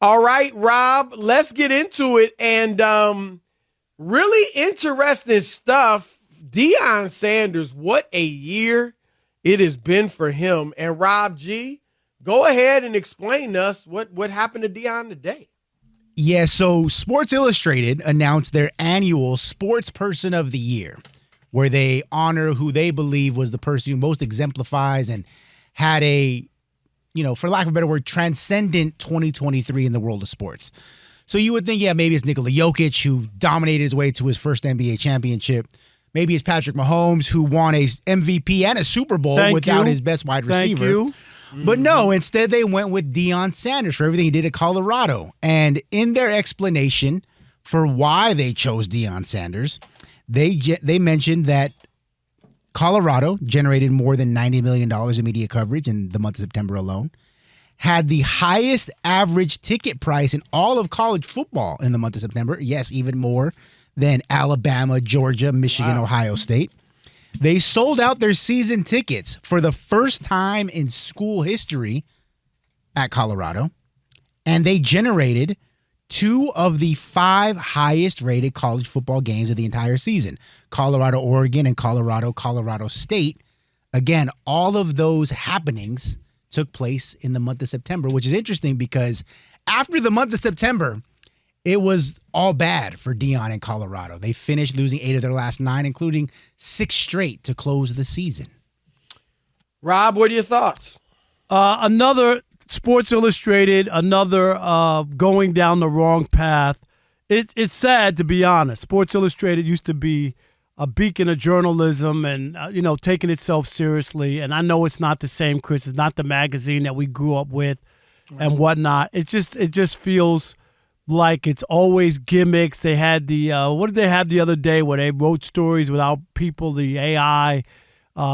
All right, Rob, let's get into it. And really interesting stuff. Deion Sanders, what a year it has been for him. And Rob G, go ahead and explain to us what happened to Deion today. Yeah, so Sports Illustrated announced their annual Sportsperson of the Year, where they honor who they believe was the person who most exemplifies and had a, for lack of a better word, transcendent 2023 in the world of sports. So you would think, maybe it's Nikola Jokic, who dominated his way to his first NBA championship. Maybe it's Patrick Mahomes, who won a MVP and a Super Bowl without his best wide receiver. Thank you. But no, instead they went with Deion Sanders for everything he did at Colorado. And in their explanation for why they chose Deion Sanders, they mentioned that Colorado generated more than $90 million in media coverage in the month of September alone, had the highest average ticket price in all of college football in the month of September. Yes, even more than Alabama, Georgia, Michigan, Ohio State. They sold out their season tickets for the first time in school history at Colorado, and they generated 2 of the 5 highest-rated college football games of the entire season, Colorado-Oregon and Colorado-Colorado State. Again, all of those happenings took place in the month of September, which is interesting because after the month of September, it was all bad for Deion in Colorado. They finished losing 8 of their last 9, including 6 straight to close the season. Rob, what are your thoughts? Another Sports Illustrated, another going down the wrong path. It's sad, to be honest. Sports Illustrated used to be a beacon of journalism and, taking itself seriously. And I know it's not the same, Chris. It's not the magazine that we grew up with and whatnot. It just feels like it's always gimmicks. They had the what did they have the other day where they wrote stories without people? The AI,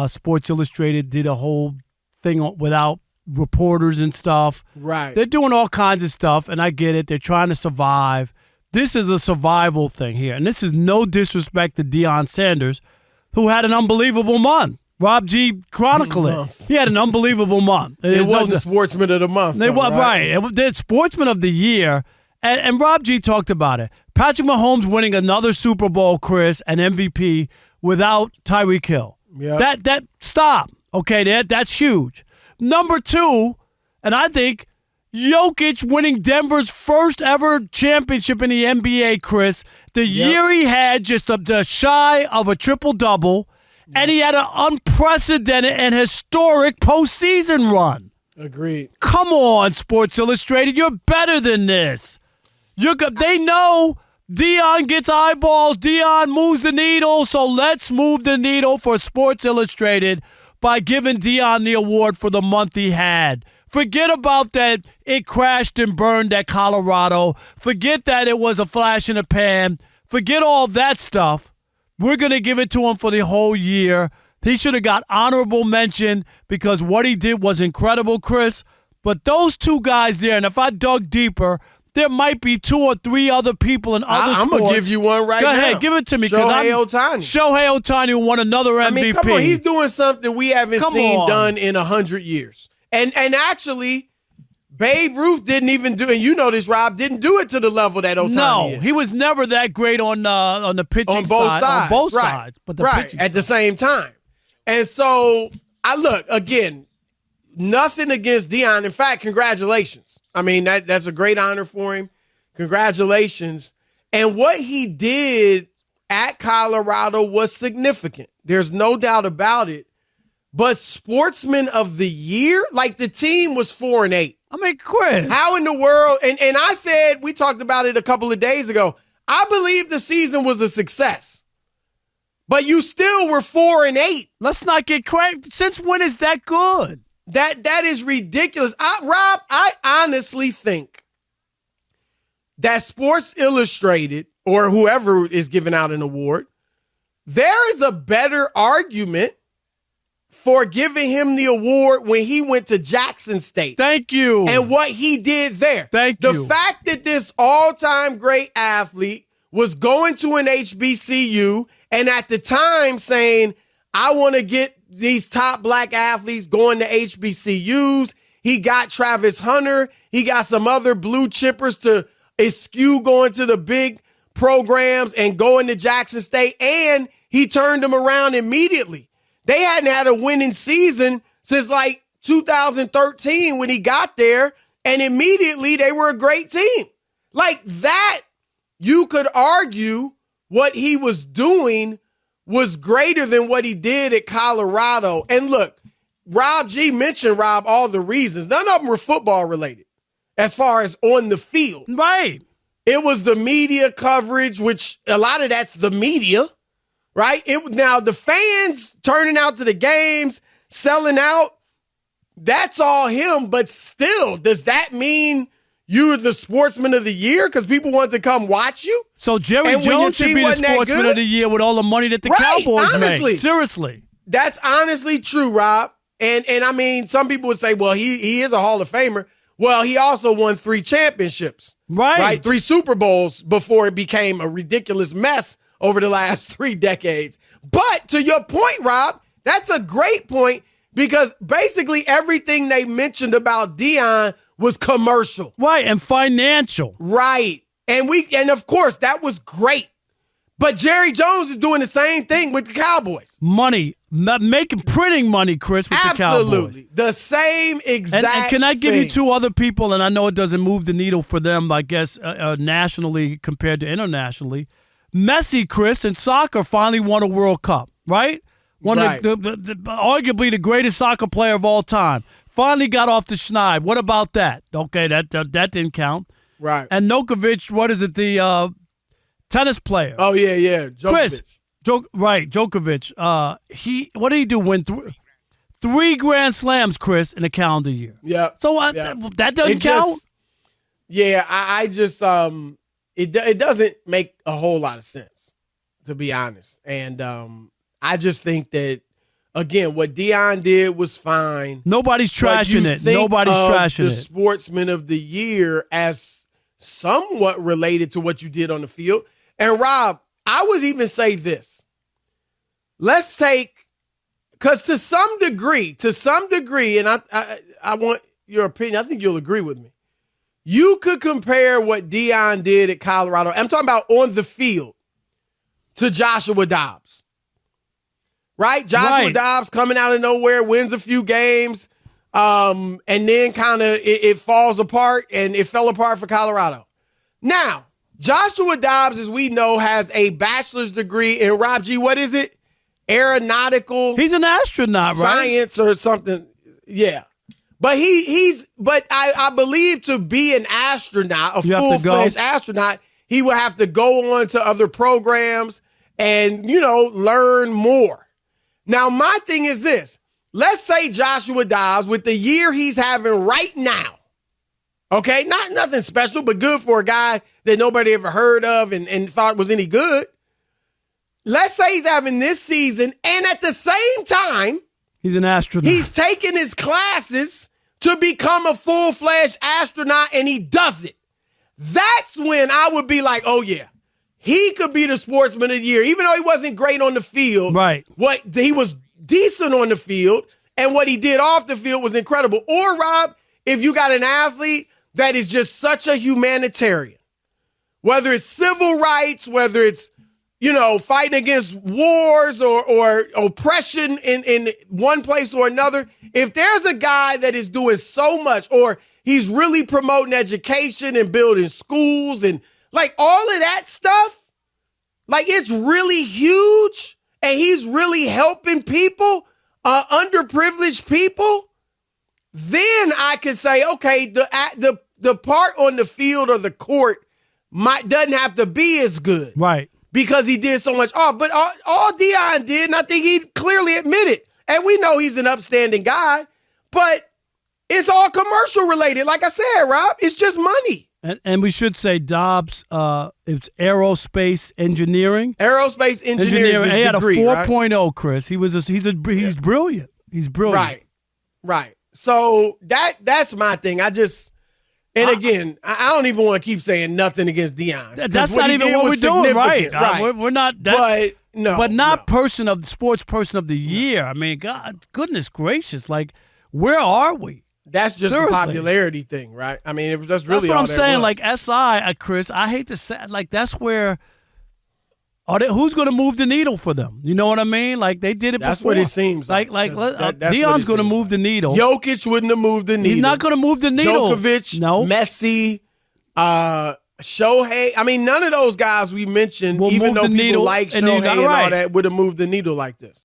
Sports Illustrated did a whole thing without reporters and stuff. Right. They're doing all kinds of stuff, and I get it. They're trying to survive. This is a survival thing here, and this is no disrespect to Deion Sanders, who had an unbelievable month. Rob G chronicled it. He had an unbelievable month. It wasn't the Sportsman of the Month. Right. It did Sportsman of the Year. And Rob G talked about it. Patrick Mahomes winning another Super Bowl, Chris, and MVP without Tyreek Hill. Yep. That stop. Okay, that's huge. Number 2, and I think Jokic winning Denver's first ever championship in the NBA, Chris. The year he had just a shy of a triple-double, and he had an unprecedented and historic postseason run. Agreed. Come on, Sports Illustrated. You're better than this. They know Deion gets eyeballs. Deion moves the needle, so let's move the needle for Sports Illustrated by giving Deion the award for the month he had. Forget about that it crashed and burned at Colorado. Forget that it was a flash in the pan. Forget all that stuff. We're going to give it to him for the whole year. He should have got honorable mention because what he did was incredible, Chris. But those 2 guys there, and if I dug deeper, there might be 2 or 3 other people in other sports. I'm going to give you one right now. Go ahead, give it to me. Shohei Ohtani. Shohei Ohtani who won another MVP. I mean, come on, he's doing something we haven't seen done in 100 years. And actually, Babe Ruth didn't even do, and you know this, Rob, didn't do it to the level that Ohtani is. He was never that great on the pitching side. On both sides. But the pitching at side. the same time. And so, again, nothing against Deion. In fact, congratulations. I mean, that's a great honor for him. Congratulations. And what he did at Colorado was significant. There's no doubt about it. But Sportsman of the Year, like the team was 4-8. I mean, Chris. How in the world? And I said, we talked about it a couple of days ago. I believe the season was a success. But you still were 4-8. Let's not get crazy. Since when is that good? That is ridiculous. Rob, I honestly think that Sports Illustrated or whoever is giving out an award, there is a better argument for giving him the award when he went to Jackson State. Thank you. And what he did there. Thank you. The fact that this all-time great athlete was going to an HBCU and at the time saying, I want to get these top black athletes going to HBCUs. He got Travis Hunter. He got some other blue chippers to eschew going to the big programs and going to Jackson State, and he turned them around immediately. They hadn't had a winning season since like 2013 when he got there, and immediately they were a great team. Like that, you could argue what he was doing was greater than what he did at Colorado. And look, Rob G mentioned, Rob, all the reasons. None of them were football related as far as on the field. Right. It was the media coverage, which a lot of that's the media, right? Now, the fans turning out to the games, selling out, that's all him. But still, does that mean you're the sportsman of the year because people want to come watch you? So Jerry Jones should be the sportsman of the year with all the money that the Cowboys make. Seriously. That's honestly true, Rob. And I mean, some people would say, well, he is a Hall of Famer. Well, he also won 3 championships. Right? 3 Super Bowls before it became a ridiculous mess over the last 3 decades. But to your point, Rob, that's a great point because basically everything they mentioned about Deion was commercial. Right, and financial. Right. And of course, that was great. But Jerry Jones is doing the same thing with the Cowboys. Money. Printing money, Chris, with the Cowboys. Absolutely. The same exact and can I give you thing. 2 other people, and I know it doesn't move the needle for them, I guess, nationally compared to internationally. Messi, Chris, in soccer finally won a World Cup, right? Right. Arguably the greatest soccer player of all time. Finally got off the schneid. What about that? Okay, that didn't count. Right. And Djokovic, what is it, the tennis player? Oh, yeah. Djokovic. Chris, Djokovic. What did he do? Win 3 Grand Slams, Chris, in a calendar year. Yeah. So that doesn't count? I just it doesn't make a whole lot of sense, to be honest. And I just think that, again, what Deion did was fine. Nobody's trashing it. Nobody's trashing the Sportsman of the Year as somewhat related to what you did on the field. And Rob, I would even say this. Let's take, because to some degree, and I want your opinion. I think you'll agree with me. You could compare what Deion did at Colorado, I'm talking about on the field, to Joshua Dobbs. Right? Joshua Dobbs coming out of nowhere, wins a few games, and then kind of it falls apart, and it fell apart for Colorado. Now, Joshua Dobbs, as we know, has a bachelor's degree in, Rob G, what is it? Aeronautical. He's an astronaut, right? Science or something. Yeah. But I believe to be an astronaut, a full-fledged astronaut, he would have to go on to other programs and, learn more. Now, my thing is this. Let's say Joshua Dobbs, with the year he's having right now, okay, nothing special, but good for a guy that nobody ever heard of and thought was any good. Let's say he's having this season, and at the same time, he's an astronaut. He's taking his classes to become a full-fledged astronaut, and he does it. That's when I would be like, oh, yeah, he could be the Sportsman of the Year, even though he wasn't great on the field. Right. He was decent on the field, and what he did off the field was incredible. Or, Rob, if you got an athlete that is just such a humanitarian, whether it's civil rights, whether it's, fighting against wars or oppression in one place or another, if there's a guy that is doing so much, or he's really promoting education and building schools and like all of that stuff, like it's really huge, and he's really helping people, underprivileged people, then I can say, okay, the part on the field or the court doesn't have to be as good. Right. Because he did so much off. But all Deion did, and I think he clearly admitted, and we know he's an upstanding guy, but it's all commercial related. Like I said, Rob, it's just money. And we should say Dobbs, it's aerospace engineering. Aerospace engineering is his he had degree, a 4.0, Chris. He's brilliant. He's brilliant. Right. So that's my thing. And again, I don't even want to keep saying nothing against Deion. That's not even what we're doing, right? We're not. But person of the sports person of the year. I mean, goodness gracious, like where are we? That's just Seriously. a popularity thing, right? I mean, that's really That's what all I'm that saying. was. Like SI, Chris, I hate to say, like that's where. Who's going to move the needle for them? You know what I mean? Like they did it That's before. what it seems like. That's what Deion's it going to seems move the needle. Jokic wouldn't have moved the needle. He's not going to move the needle. Djokovic, no. Messi, Shohei. I mean, none of those guys we mentioned, Will even move though the people needle, like and Shohei you got- and all right. that, would have moved the needle like this.